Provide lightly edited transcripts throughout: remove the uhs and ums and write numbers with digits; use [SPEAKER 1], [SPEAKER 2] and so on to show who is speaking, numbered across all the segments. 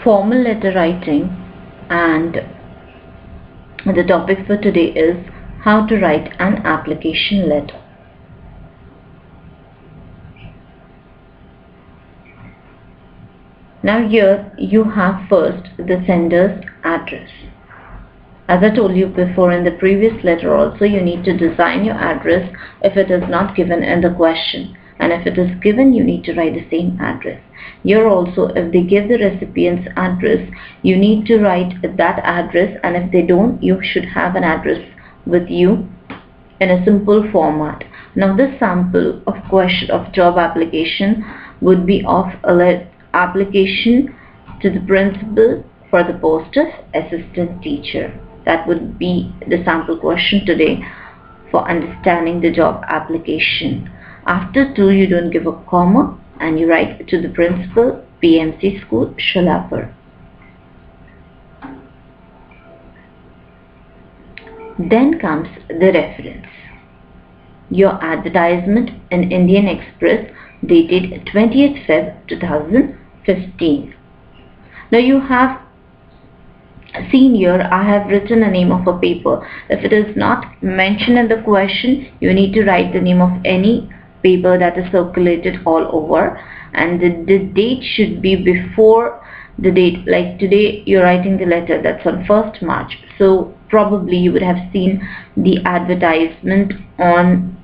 [SPEAKER 1] formal letter writing, and the topic for today is how to write an application letter. Now here you have first the sender's address. As I told you before in the previous letter also, you need to design your address if it is not given in the question, and if it is given you need to write the same address. Here also, if they give the recipient's address, you need to write that address, and if they don't, you should have an address with you in a simple format. Now this sample of question of job application would be of application to the principal for the post of assistant teacher. That would be the sample question today for understanding the job application. After to, you don't give a comma and you write to the principal, PMC School, Sholapur. Then comes the reference. Your advertisement in Indian Express dated 20th Feb 2015. Now you have seen here I have written a name of a paper. If it is not mentioned in the question, you need to write the name of any paper that is circulated all over, and the date should be before the date. Like today you're writing the letter, that's on 1st March, so probably you would have seen the advertisement on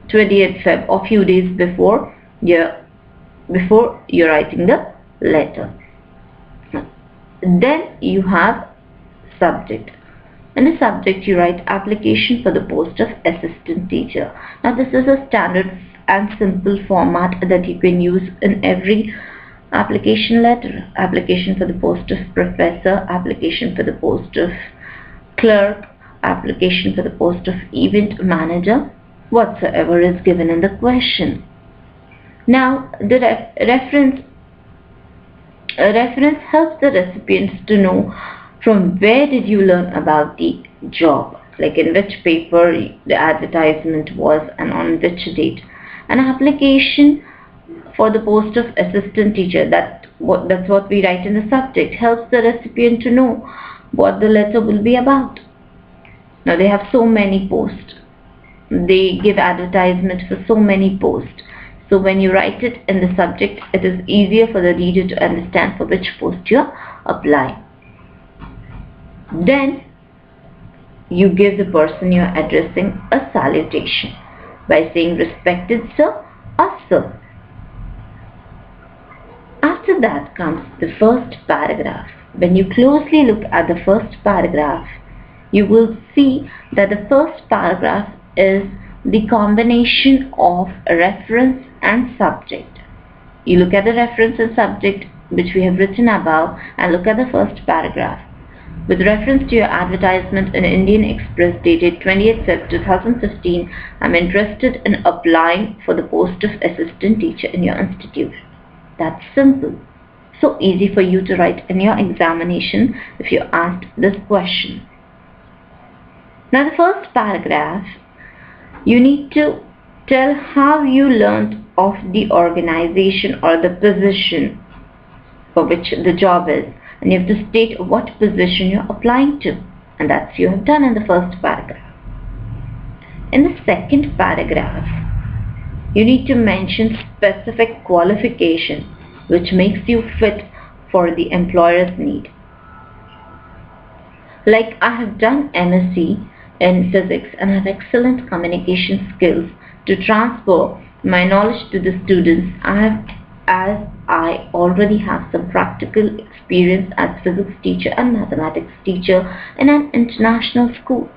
[SPEAKER 1] 20th Feb or few days before you're writing the letter. Then you have subject. In the subject you write application for the post of assistant teacher. Now this is a standard and simple format that you can use in every application letter. Application for the post of professor, application for the post of clerk, application for the post of event manager, whatsoever is given in the question. Now the reference helps the recipients to know from where did you learn about the job, like in which paper the advertisement was and on which date. An application for the post of assistant teacher, that's what we write in the subject, helps the recipient to know what the letter will be about. Now they have so many posts, they give advertisement for so many posts. So when you write it in the subject, it is easier for the reader to understand for which post you are applying. Then you give the person you are addressing a salutation by saying respected sir or sir. After that comes the first paragraph. When you closely look at the first paragraph, you will see that the first paragraph is the combination of reference and subject. You look at the reference and subject which we have written above and look at the first paragraph. With reference to your advertisement in Indian Express dated 20th Feb 2015, I am interested in applying for the post of assistant teacher in your institute. That's simple. So easy for you to write in your examination if you asked this question. Now the first paragraph, you need to tell how you learned of the organization or the position for which the job is, and you have to state what position you're applying to, and that's you have done in the first paragraph. In the second paragraph, you need to mention specific qualification which makes you fit for the employer's need. Like I have done MSc in physics and have excellent communication skills to transfer my knowledge to the students. As I already have some practical experience as physics teacher and mathematics teacher in an international school.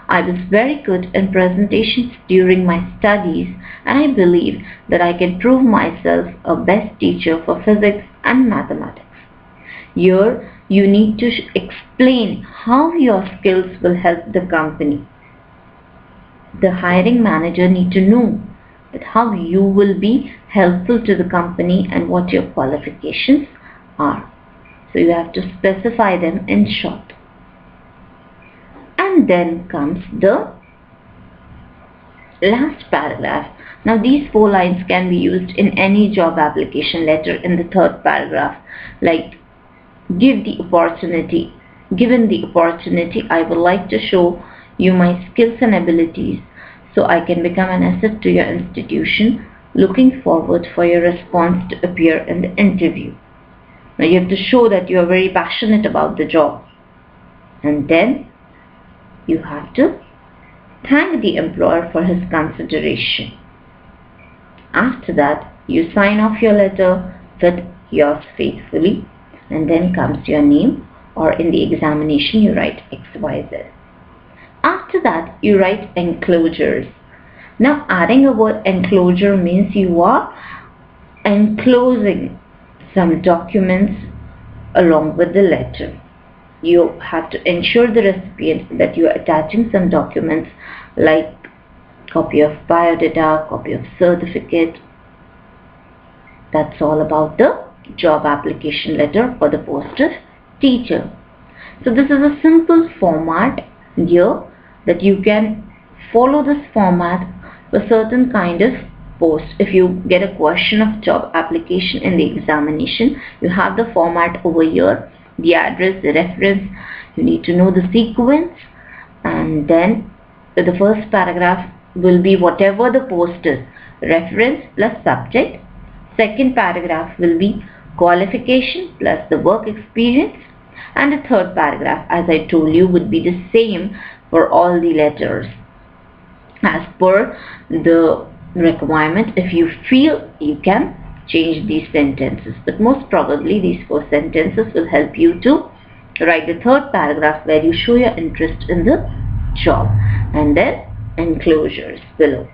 [SPEAKER 1] I was very good in presentations during my studies, and I believe that I can prove myself a best teacher for physics and mathematics. Here you need to explain how your skills will help the company. The hiring manager needs to know that how you will be helpful to the company and what your qualifications are. So you have to specify them in short. And then comes the last paragraph. Now these 4 lines can be used in any job application letter in the third paragraph. Like Given the opportunity, I would like to show you my skills and abilities so I can become an asset to your institution. Looking forward for your response to appear in the interview. Now you have to show that you are very passionate about the job. And then you have to thank the employer for his consideration. After that, you sign off your letter with yours faithfully, and then comes your name, or in the examination you write XYZ. After that, you write enclosures. Now adding a word enclosure means you are enclosing some documents along with the letter. You have to ensure the recipient that you are attaching some documents like copy of biodata, copy of certificate. That's all about the job application letter for the post of teacher. So this is a simple format here that you can follow this format for certain kind of post. If you get a question of job application in the examination, you have the format over here, the address, the reference. You need to know the sequence, and then the first paragraph will be whatever the post is, reference plus subject. Second paragraph will be qualification plus the work experience, and the third paragraph, as I told you, would be the same for all the letters as per the requirement. If you feel, you can change these sentences, but most probably these 4 sentences will help you to write the third paragraph where you show your interest in the job, and then enclosures below.